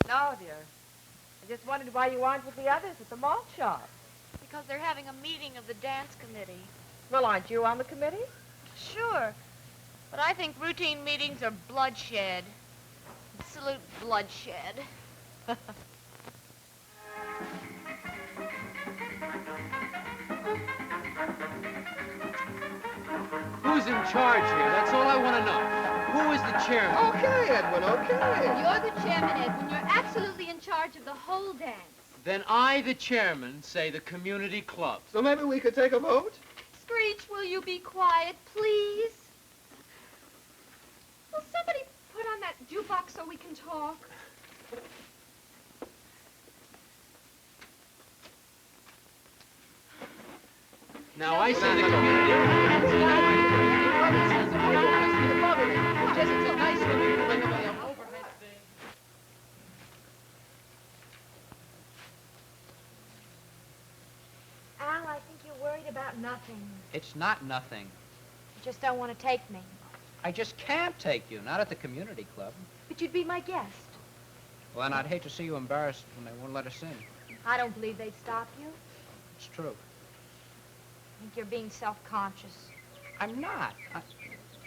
No, dear. I just wondered why you aren't with the others at the malt shop. Because they're having a meeting of the dance committee. Well, aren't you on the committee? Sure. But I think routine meetings are bloodshed. Absolute bloodshed. Who's in charge here? That's all I want to know. Who is the chairman? Okay, Edwin, okay. You're the chairman, Edwin. You're absolutely in charge of the whole dance. Then I, the chairman, say the community club. So maybe we could take a vote? Screech, will you be quiet, please? Will somebody put on that jukebox so we can talk? Now I say the community. Al, I think you're worried about nothing. It's not nothing. You just don't want to take me. I just can't take you, not at the community club. But you'd be my guest. Well, then I'd hate to see you embarrassed when they won't let us in. I don't believe they'd stop you. It's true. I think you're being self-conscious. I'm not.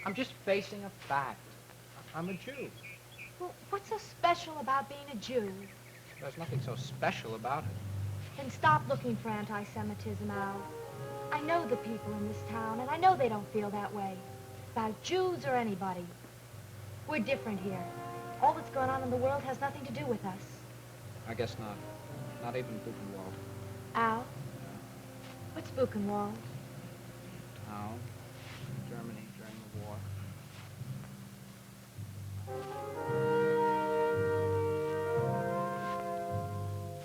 I'm just facing a fact. I'm a Jew. Well, what's so special about being a Jew? There's nothing so special about it. Then stop looking for anti-Semitism, Al. I know the people in this town, and I know they don't feel that way. About Jews or anybody. We're different here. All that's going on in the world has nothing to do with us. I guess not. Not even Buchenwald. Al? What's Buchenwald? Town. Germany during the war.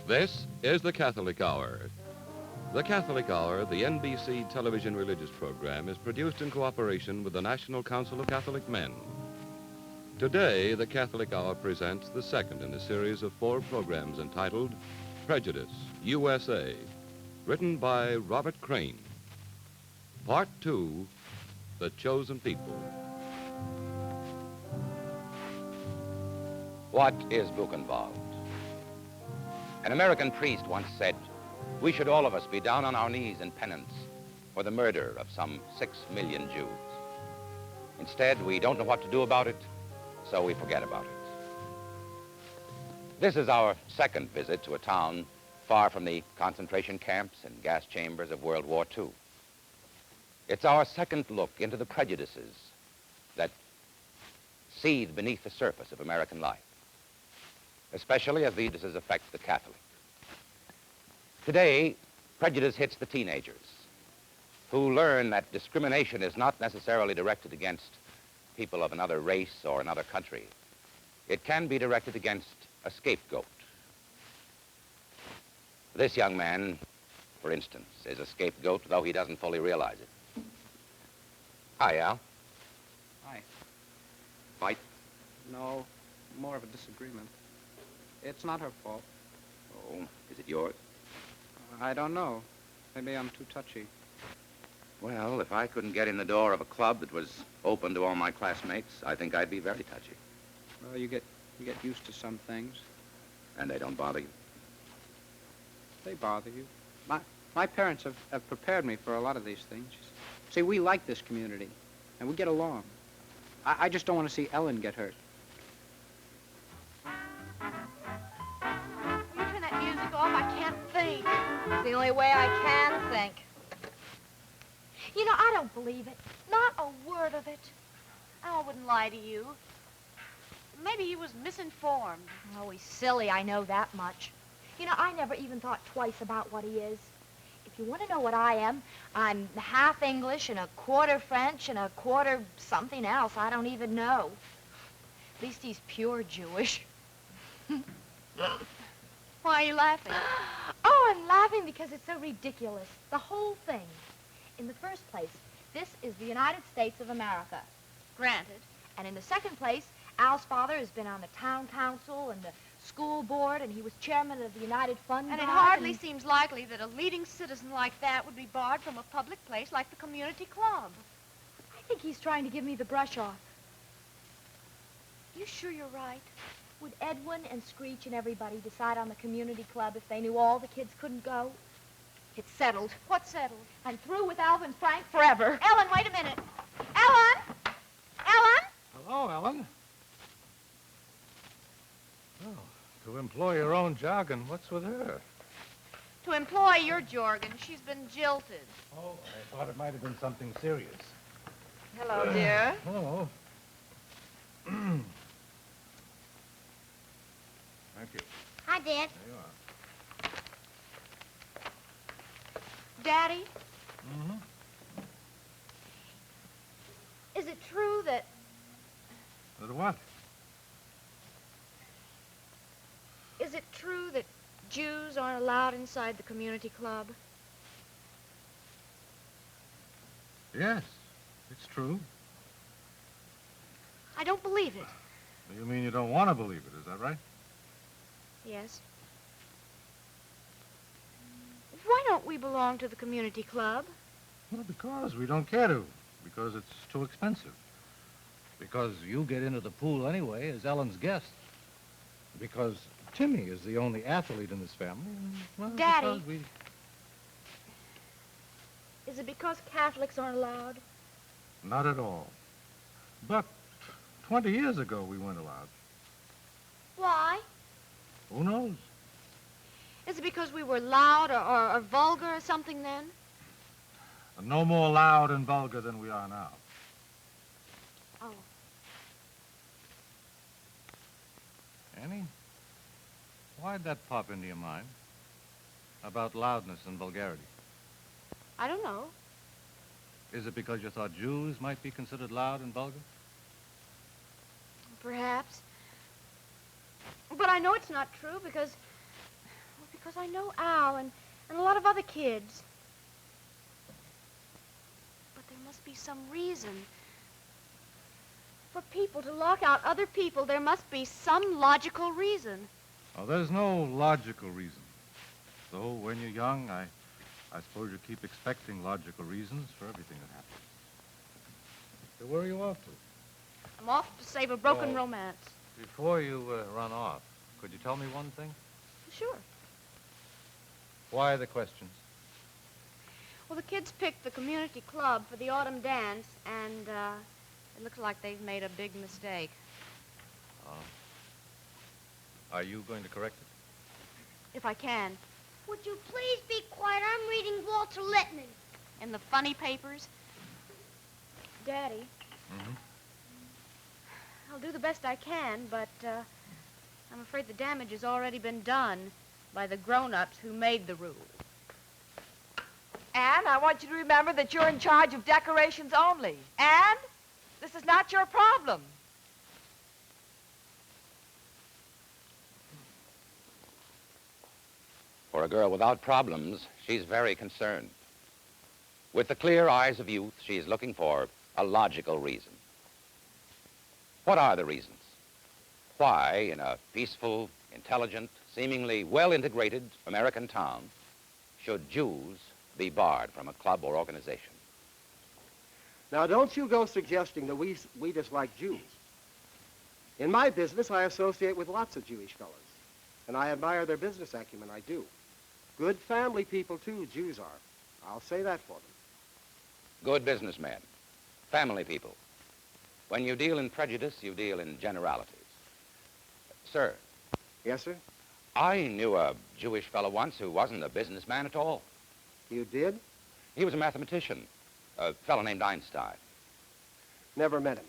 This is the Catholic Hour. The Catholic Hour, the NBC television religious program, is produced in cooperation with the National Council of Catholic Men. Today, the Catholic Hour presents the second in a series of 4 programs entitled Prejudice USA, written by Robert Crean. Part 2, The Chosen People. What is Buchenwald? An American priest once said, we should all of us be down on our knees in penance for the murder of some 6 million Jews. Instead, we don't know what to do about it, so we forget about it. This is our second visit to a town far from the concentration camps and gas chambers of World War II. It's our second look into the prejudices that seethe beneath the surface of American life, especially as these prejudices affect the Catholic. Today, prejudice hits the teenagers who learn that discrimination is not necessarily directed against people of another race or another country. It can be directed against a scapegoat. This young man, for instance, is a scapegoat, though he doesn't fully realize it. Hi, Al. Hi. Fight? No, more of a disagreement. It's not her fault. Oh, is it yours? I don't know. Maybe I'm too touchy. Well, if I couldn't get in the door of a club that was open to all my classmates, I think I'd be very touchy. Well, you get used to some things. And they don't bother you? They bother you. My parents have prepared me for a lot of these things. See, we like this community, and we get along. I just don't want to see Ellen get hurt. You turn that music off, I can't think. It's the only way I can think. You know, I don't believe it. Not a word of it. Al wouldn't lie to you. Maybe he was misinformed. Oh, he's silly, I know that much. You know, I never even thought twice about what he is. If you want to know what I am, I'm half English and a quarter French and a quarter something else. I don't even know. At least he's pure Jewish. Why are you laughing? Oh, I'm laughing because it's so ridiculous. The whole thing. In the first place, this is the United States of America. Granted. And in the second place, Al's father has been on the town council and the school board, and he was chairman of the United Fund And it Drive, hardly seems likely that a leading citizen like that would be barred from a public place like the community club. I think he's trying to give me the brush off. You sure you're right? Would Edwin and Screech and everybody decide on the community club if they knew all the kids couldn't go? It's settled. What's settled? I'm through with Alvin Frank forever. Ellen, wait a minute. Ellen! Ellen! Hello, Ellen. Oh, to employ your own jargon, what's with her? To employ your jargon, she's been jilted. Oh, I thought it might have been something serious. Hello, dear. Hello. Thank you. Hi, Dad. There you are. Daddy, Mm-hmm. is it true that... What? Is it true that Jews aren't allowed inside the community club? Yes, it's true. I don't believe it. You mean you don't want to believe it, is that right? Yes. Why don't we belong to the community club? Well, because we don't care to. Because it's too expensive. Because you get into the pool anyway as Ellen's guest. Because Timmy is the only athlete in this family. And, well, Daddy. because we... Is it because Catholics aren't allowed? Not at all. But 20 years ago we weren't allowed. Why? Who knows? Is it because we were loud or vulgar or something then? And no more loud and vulgar than we are now. Oh. Annie, why'd that pop into your mind? About loudness and vulgarity? I don't know. Is it because you thought Jews might be considered loud and vulgar? Perhaps. But I know it's not true because I know Al and a lot of other kids. But there must be some reason. For people to lock out other people, there must be some logical reason. Oh, there's no logical reason. Though when you're young, I suppose you keep expecting logical reasons for everything that happens. So where are you off to? I'm off to save a broken Oh. romance. Before you run off, could you tell me one thing? Sure. Why the questions? Well, the kids picked the community club for the autumn dance, and it looks like they've made a big mistake. Are you going to correct it? If I can. Would you please be quiet? I'm reading Walter Lippmann. In the funny papers. Daddy, Mm-hmm. I'll do the best I can, but I'm afraid the damage has already been done by the grown-ups who made the rule. Anne, I want you to remember that you're in charge of decorations only. Anne, this is not your problem. For a girl without problems, she's very concerned. With the clear eyes of youth, she's looking for a logical reason. What are the reasons? Why, in a peaceful, intelligent, seemingly well-integrated American town, should Jews be barred from a club or organization? Now, don't you go suggesting that we dislike Jews. In my business, I associate with lots of Jewish fellows, and I admire their business acumen, I do. Good family people, too, Jews are. I'll say that for them. Good businessmen, family people. When you deal in prejudice, you deal in generalities. Sir. Yes, sir? I knew a Jewish fellow once who wasn't a businessman at all. You did? He was a mathematician, a fellow named Einstein. Never met him.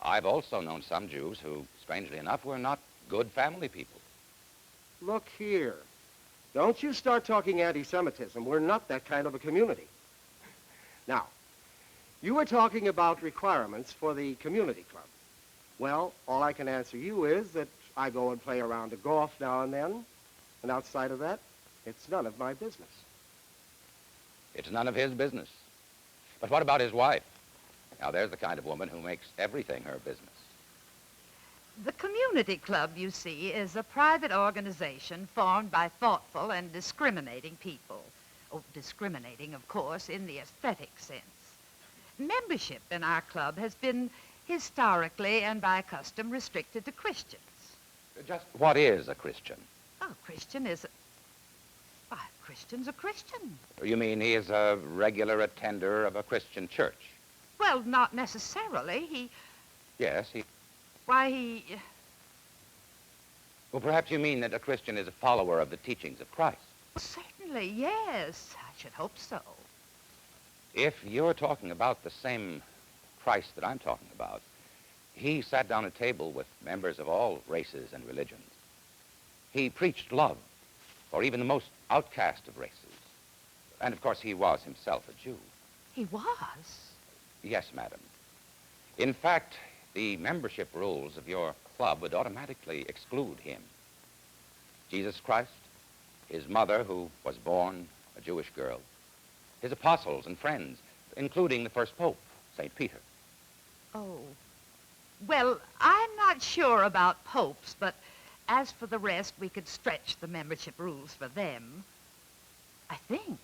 I've also known some Jews who, strangely enough, were not good family people. Look here. Don't you start talking anti-Semitism. We're not that kind of a community. Now, you were talking about requirements for the community club. Well, all I can answer you is that I go and play a round of golf now and then, And outside of that, it's none of my business. It's none of his business. But what about his wife? Now, there's the kind of woman who makes everything her business. The community club, you see, is a private organization formed by thoughtful and discriminating people. Oh, discriminating, of course, in the aesthetic sense. Membership in our club has been historically and by custom restricted to Christians. Just what is a Christian? Oh, Christian is why, Christian's a Christian. You mean he is a regular attender of a Christian church? Well, not necessarily. Yes, he... Why, he... Well, perhaps you mean that a Christian is a follower of the teachings of Christ. Certainly, yes. I should hope so. If you're talking about the same Christ that I'm talking about, he sat down at a table with members of all races and religions. He preached love for even the most outcast of races. And, of course, he was himself a Jew. He was? Yes, madam. In fact, the membership rules of your club would automatically exclude him. Jesus Christ, his mother, who was born a Jewish girl, his apostles and friends, including the first pope, St. Peter. Oh. Well, I'm not sure about popes, but as for the rest, we could stretch the membership rules for them. I think.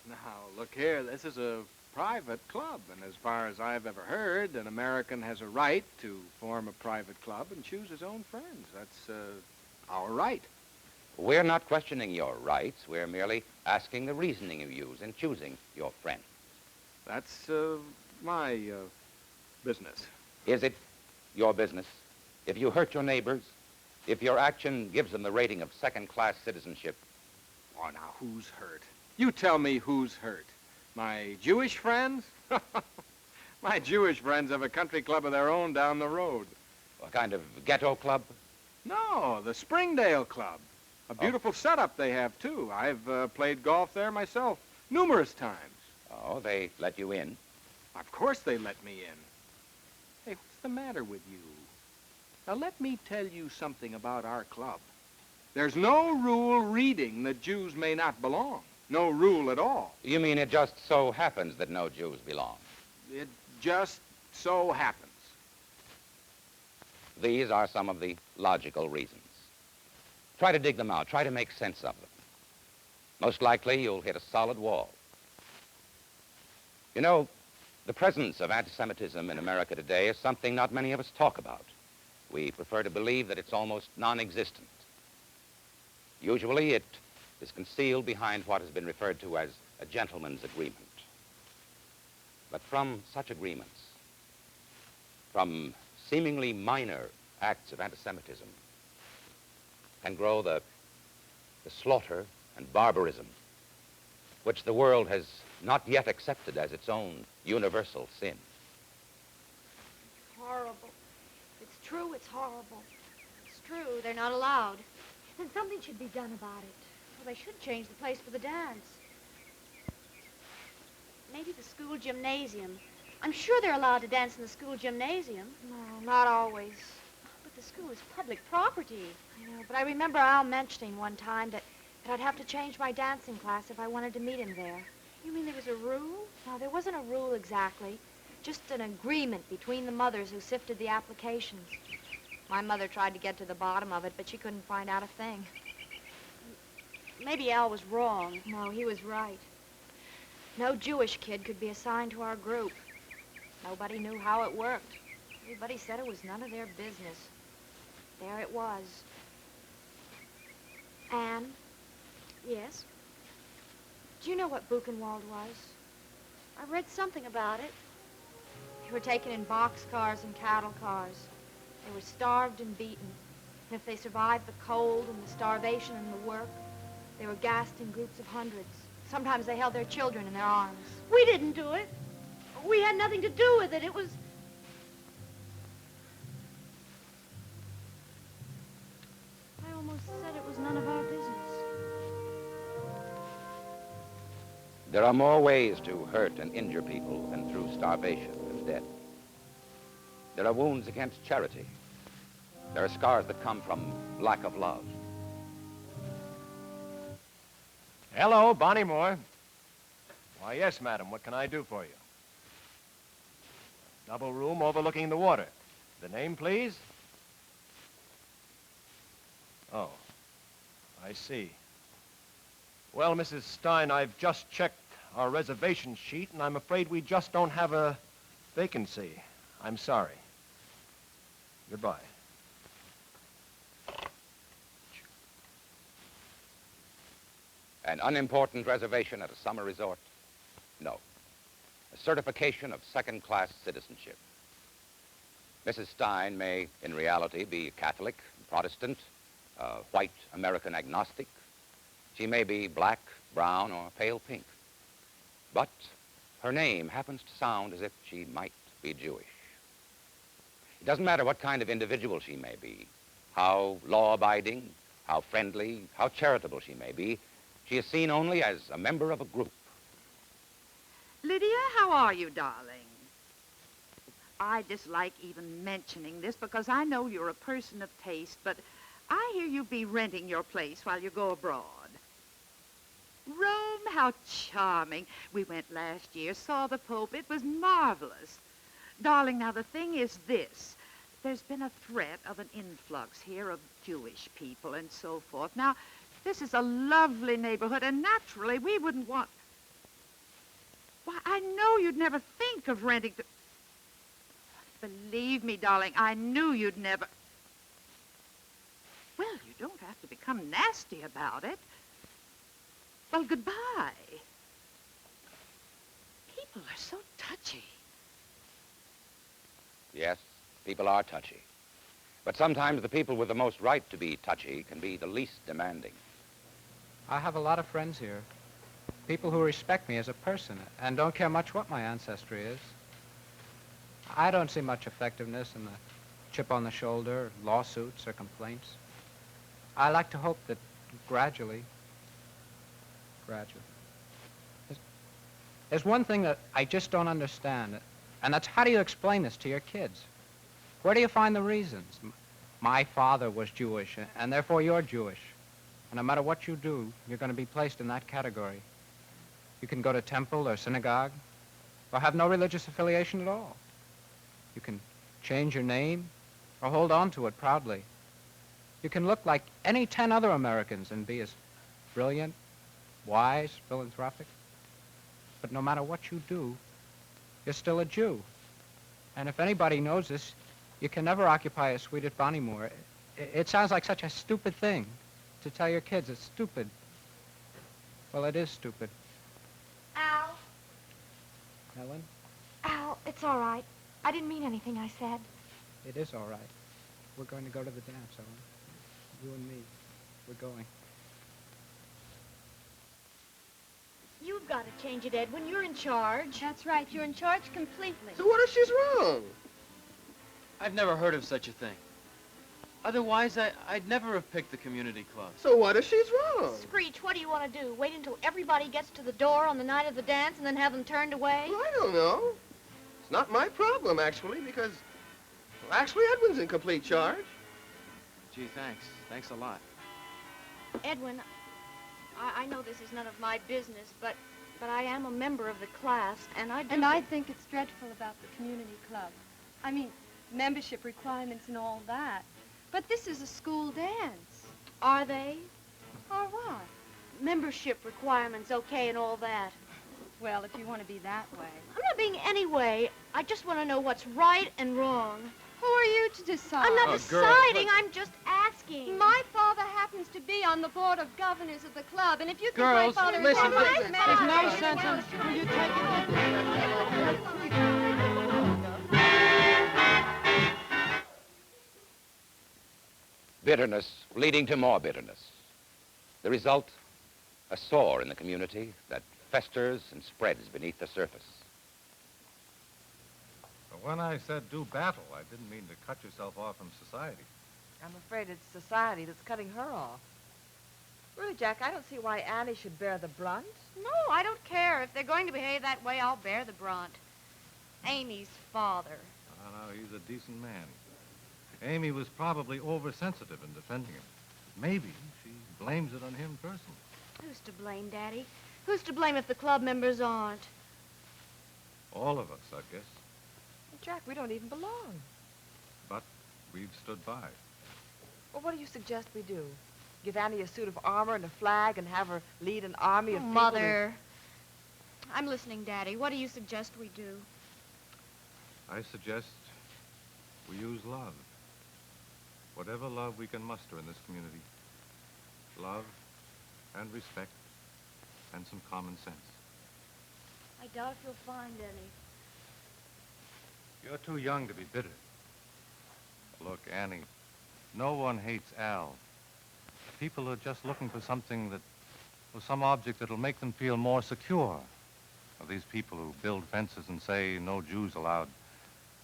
Now, look here, this is a private club, and as far as I've ever heard, an American has a right to form a private club and choose his own friends. That's our right. We're not questioning your rights. We're merely asking the reasoning you use in choosing your friend. That's my business. Is it your business? If you hurt your neighbors, if your action gives them the rating of second-class citizenship. Oh, now, who's hurt? You tell me who's hurt. My Jewish friends? My Jewish friends have a country club of their own down the road. A kind of ghetto club? No, the Springdale Club. A beautiful setup they have, too. I've played golf there myself numerous times. Oh, they let you in? Of course they let me in. Hey, what's the matter with you? Now, let me tell you something about our club. There's no rule reading that Jews may not belong. No rule at all. You mean it just so happens that no Jews belong? It just so happens. These are some of the logical reasons. Try to dig them out. Try to make sense of them. Most likely, you'll hit a solid wall. You know, the presence of anti-Semitism in America today is something not many of us talk about. We prefer to believe that it's almost non-existent. Usually, it is concealed behind what has been referred to as a gentleman's agreement. But from such agreements, from seemingly minor acts of anti-Semitism, can grow the slaughter and barbarism which the world has not yet accepted as its own universal sin. Horrible. It's true, it's horrible. It's true, they're not allowed. Then something should be done about it. Well, they should change the place for the dance. Maybe the school gymnasium. I'm sure they're allowed to dance in the school gymnasium. No, not always. But the school is public property. I know, but I remember Al mentioning one time that I'd have to change my dancing class if I wanted to meet him there. You mean there was a rule? No, there wasn't a rule exactly. Just an agreement between the mothers who sifted the applications. My mother tried to get to the bottom of it, but she couldn't find out a thing. Maybe Al was wrong. No, he was right. No Jewish kid could be assigned to our group. Nobody knew how it worked. Everybody said it was none of their business. There it was. Anne? Yes? Do you know what Buchenwald was? I read something about it. They were taken in boxcars and cattle cars. They were starved and beaten. And if they survived the cold and the starvation and the work, they were gassed in groups of hundreds. Sometimes they held their children in their arms. We didn't do it. We had nothing to do with it. It was... I almost said it was none of our business. There are more ways to hurt and injure people than through starvation and death. There are wounds against charity. There are scars that come from lack of love. Hello, Bonnie Moore. Why, yes, madam. What can I do for you? Double room overlooking the water. The name, please? Oh, I see. Well, Mrs. Stein, I've just checked our reservation sheet, and I'm afraid we just don't have a vacancy. I'm sorry. Goodbye. An unimportant reservation at a summer resort? No. A certification of second-class citizenship. Mrs. Stein may, in reality, be a Catholic, Protestant, white American agnostic. She may be black, brown, or pale pink. But her name happens to sound as if she might be Jewish. It doesn't matter what kind of individual she may be, how law-abiding, how friendly, how charitable she may be. She is seen only as a member of a group. Lydia, how are you, darling? I dislike even mentioning this because I know you're a person of taste, but I hear you be renting your place while you go abroad. Rome, how charming. We went last year, saw the Pope. It was marvelous. Darling, now the thing is this. There's been a threat of an influx here of Jewish people and so forth. Now, this is a lovely neighborhood, and naturally we wouldn't want... Why, I know you'd never think of renting to... Believe me, darling, I knew you'd never... Well, you don't have to become nasty about it. Well, goodbye. People are so touchy. Yes, people are touchy. But sometimes the people with the most right to be touchy can be the least demanding. I have a lot of friends here. People who respect me as a person and don't care much what my ancestry is. I don't see much effectiveness in the chip on the shoulder, lawsuits, or complaints. I like to hope that gradually... There's one thing that I just don't understand, and that's how do you explain this to your kids? Where do you find the reasons? My father was Jewish, and therefore you're Jewish. And no matter what you do, you're going to be placed in that category. You can go to temple or synagogue, or have no religious affiliation at all. You can change your name, or hold on to it proudly. You can look like any 10 other Americans and be as brilliant, wise, philanthropic. But no matter what you do, you're still a Jew. And if anybody knows this, you can never occupy a suite at Bonnymore. It sounds like such a stupid thing to tell your kids. It's stupid. Well, it is stupid. Al. Helen, Al, it's all right. I didn't mean anything I said. it is all right. We're going to go to the dance, Ellen. You and me. We're going. You've got to change it, Edwin. You're in charge. That's right. You're in charge completely. So what if she's wrong? I've never heard of such a thing. Otherwise, I'd never have picked the community club. So what if she's wrong? Screech, what do you want to do? Wait until everybody gets to the door on the night of the dance and then have them turned away? Well, I don't know. It's not my problem, actually, because, well, actually, Edwin's in complete charge. Gee, thanks. Thanks a lot. Edwin, I know this is none of my business, but I am a member of the class, and I do... And I think it's dreadful about the community club. I mean, membership requirements and all that. But this is a school dance. Are they? Or what? Membership requirements, okay, and all that. Well, if you want to be that way. I'm not being any way. I just want to know what's right and wrong. Who are you to decide? I'm not deciding. Girls, I'm just asking. My father happens to be on the board of governors of the club, and if you think Girls, my father listen, is... there's no sense in... Will you take it? Bitterness leading to more bitterness. The result, a sore in the community that festers and spreads beneath the surface. But when I said do battle, I didn't mean to cut yourself off from society. I'm afraid it's society that's cutting her off. Really, Jack, I don't see why Annie should bear the brunt. No, I don't care. If they're going to behave that way, I'll bear the brunt. Amy's father. Oh, no, he's a decent man. Amy was probably oversensitive in defending him. Maybe she blames it on him personally. Who's to blame, Daddy? Who's to blame if the club members aren't? All of us, I guess. Jack, we don't even belong. But we've stood by. Well, what do you suggest we do? Give Annie a suit of armor and a flag and have her lead an army of people Mother. I'm listening, Daddy. What do you suggest we do? I suggest we use love. Whatever love we can muster in this community. Love and respect and some common sense. I doubt if you'll find any. You're too young to be bitter. Look, Annie, no one hates Al. People are just looking for something that, or some object that'll make them feel more secure. Of these people who build fences and say no Jews allowed,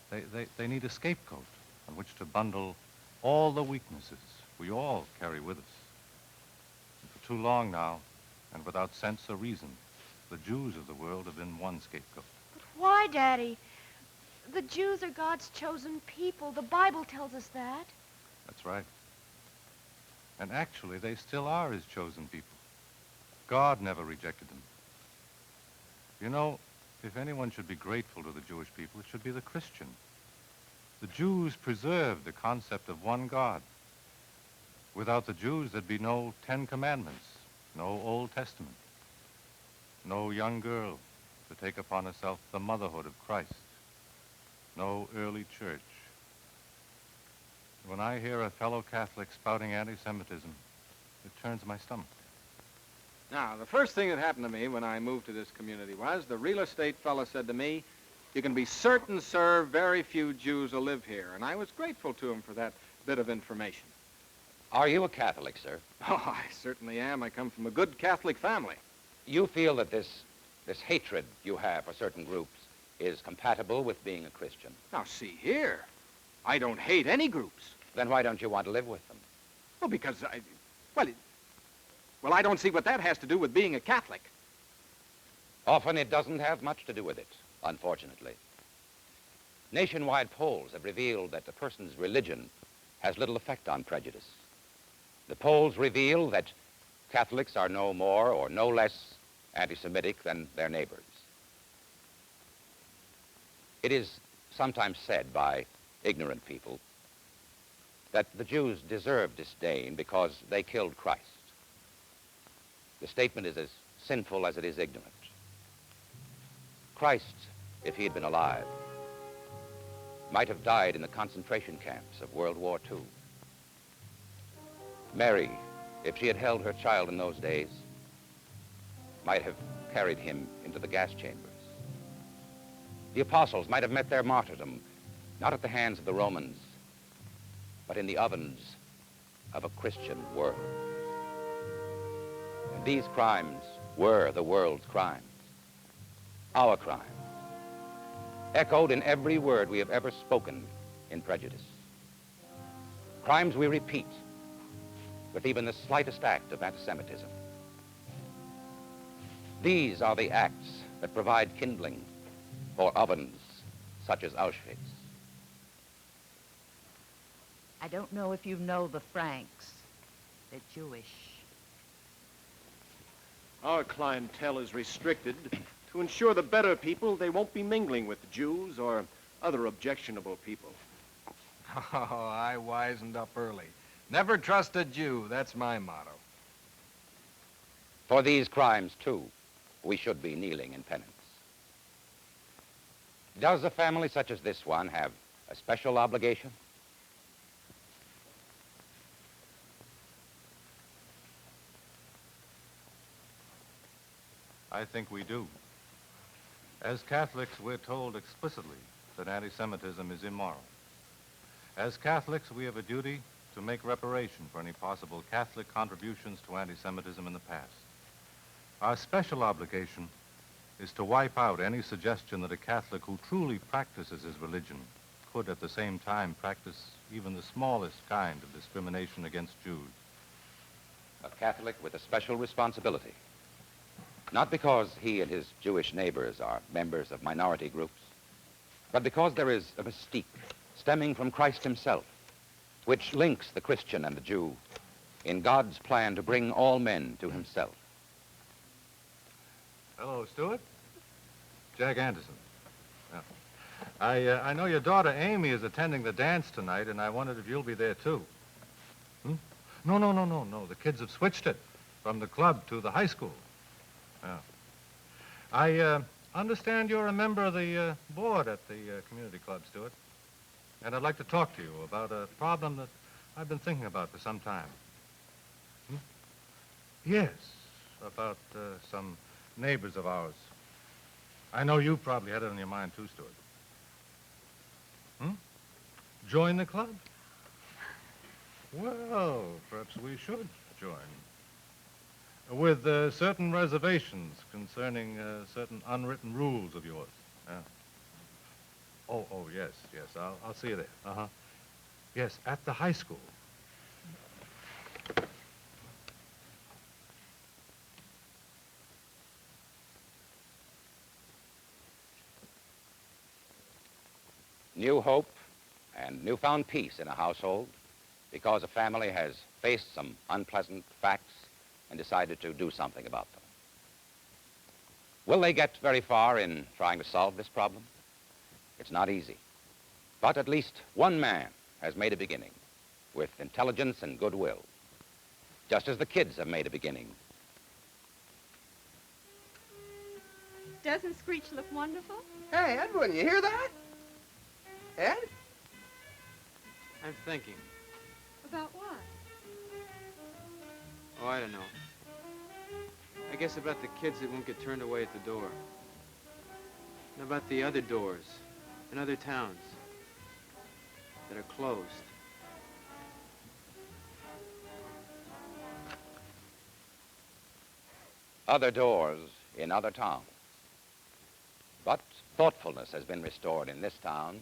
they need a scapegoat on which to bundle all the weaknesses we all carry with us. And for too long now, and without sense or reason, the Jews of the world have been one scapegoat. But why, Daddy? The Jews are God's chosen people. The Bible tells us that. That's right. And actually, they still are his chosen people. God never rejected them. You know, if anyone should be grateful to the Jewish people, it should be the Christian. The Jews preserved the concept of one God. Without the Jews, there'd be no 10 Commandments, no Old Testament, no young girl to take upon herself the motherhood of Christ, no early church. When I hear a fellow Catholic spouting anti-Semitism, it turns my stomach. Now, the first thing that happened to me when I moved to this community was the real estate fellow said to me, "You can be certain, sir, very few Jews will live here." And I was grateful to him for that bit of information. Are you a Catholic, sir? Oh, I certainly am. I come from a good Catholic family. You feel that this hatred you have for certain groups is compatible with being a Christian? Now, see here. I don't hate any groups. Then why don't you want to live with them? Well, because Well, I don't see what that has to do with being a Catholic. Often it doesn't have much to do with it, unfortunately. Nationwide polls have revealed that a person's religion has little effect on prejudice. The polls reveal that Catholics are no more or no less anti-Semitic than their neighbors. It is sometimes said by ignorant people that the Jews deserve disdain because they killed Christ. The statement is as sinful as it is ignorant. Christ, if he had been alive, might have died in the concentration camps of World War II. Mary, if she had held her child in those days, might have carried him into the gas chambers. The apostles might have met their martyrdom, not at the hands of the Romans, but in the ovens of a Christian world. And these crimes were the world's crimes, our crimes, echoed in every word we have ever spoken in prejudice. Crimes we repeat with even the slightest act of anti-Semitism. These are the acts that provide kindling for ovens such as Auschwitz. I don't know if you know the Franks. They're Jewish. Our clientele is restricted. To ensure the better people, they won't be mingling with Jews or other objectionable people. Oh, I wisened up early. Never trust a Jew. That's my motto. For these crimes, too, we should be kneeling in penance. Does a family such as this one have a special obligation? I think we do. As Catholics, we're told explicitly that anti-Semitism is immoral. As Catholics, we have a duty to make reparation for any possible Catholic contributions to anti-Semitism in the past. Our special obligation is to wipe out any suggestion that a Catholic who truly practices his religion could at the same time practice even the smallest kind of discrimination against Jews. A Catholic with a special responsibility. Not because he and his Jewish neighbors are members of minority groups, but because there is a mystique stemming from Christ himself, which links the Christian and the Jew in God's plan to bring all men to himself. Hello, Stuart. Jack Anderson. Yeah. I know your daughter Amy is attending the dance tonight, and I wondered if you'll be there, too. No. The kids have switched it from the club to the high school. Yeah. I understand you're a member of the board at the community club, Stuart. And I'd like to talk to you about a problem that I've been thinking about for some time. Yes, about some neighbors of ours. I know you probably had it on your mind, too, Stuart. Join the club? Well, perhaps we should join. With certain reservations concerning certain unwritten rules of yours. Yeah. Oh, yes. I'll see you there. Uh-huh. Yes, at the high school. New hope and newfound peace in a household because a family has faced some unpleasant facts and decided to do something about them. Will they get very far in trying to solve this problem? It's not easy. But at least one man has made a beginning with intelligence and goodwill, just as the kids have made a beginning. Doesn't Screech look wonderful? Hey, Edwin, you hear that? Ed? I'm thinking. About what? Oh, I don't know. I guess about the kids that won't get turned away at the door. And about the other doors in other towns that are closed. Other doors in other towns. But thoughtfulness has been restored in this town,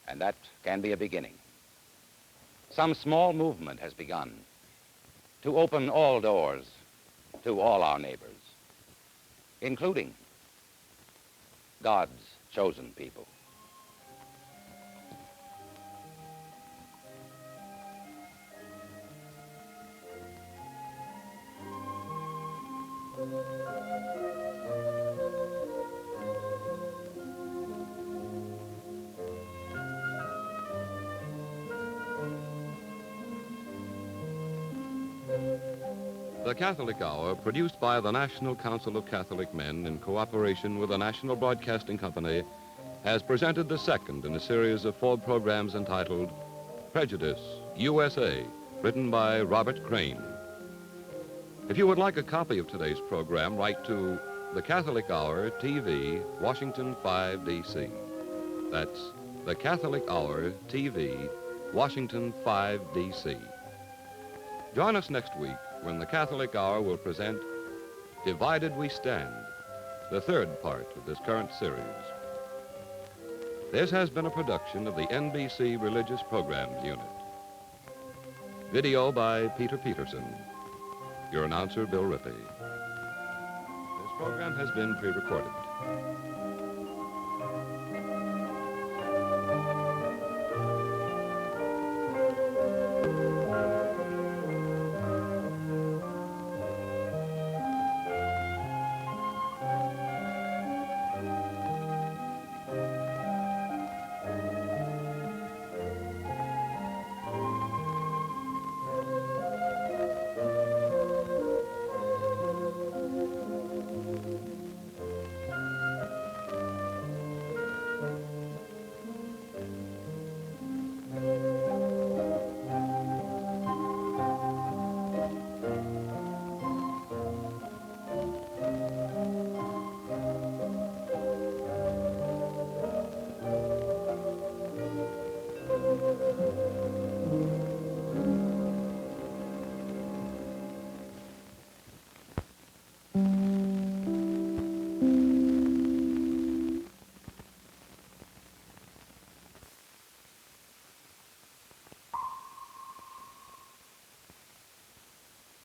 and that can be a beginning. Some small movement has begun to open all doors to all our neighbors, including God's chosen people. The Catholic Hour, produced by the National Council of Catholic Men in cooperation with the National Broadcasting Company, has presented the second in a series of 4 programs entitled Prejudice USA, written by Robert Crean. If you would like a copy of today's program, write to The Catholic Hour, TV, Washington 5, D.C. That's The Catholic Hour, TV, Washington 5, D.C. Join us next week when the Catholic Hour will present Divided We Stand, the 3rd part of this current series. This has been a production of the NBC Religious Programs Unit. Video by Peter Peterson. Your announcer, Bill Rippey. This program has been pre-recorded.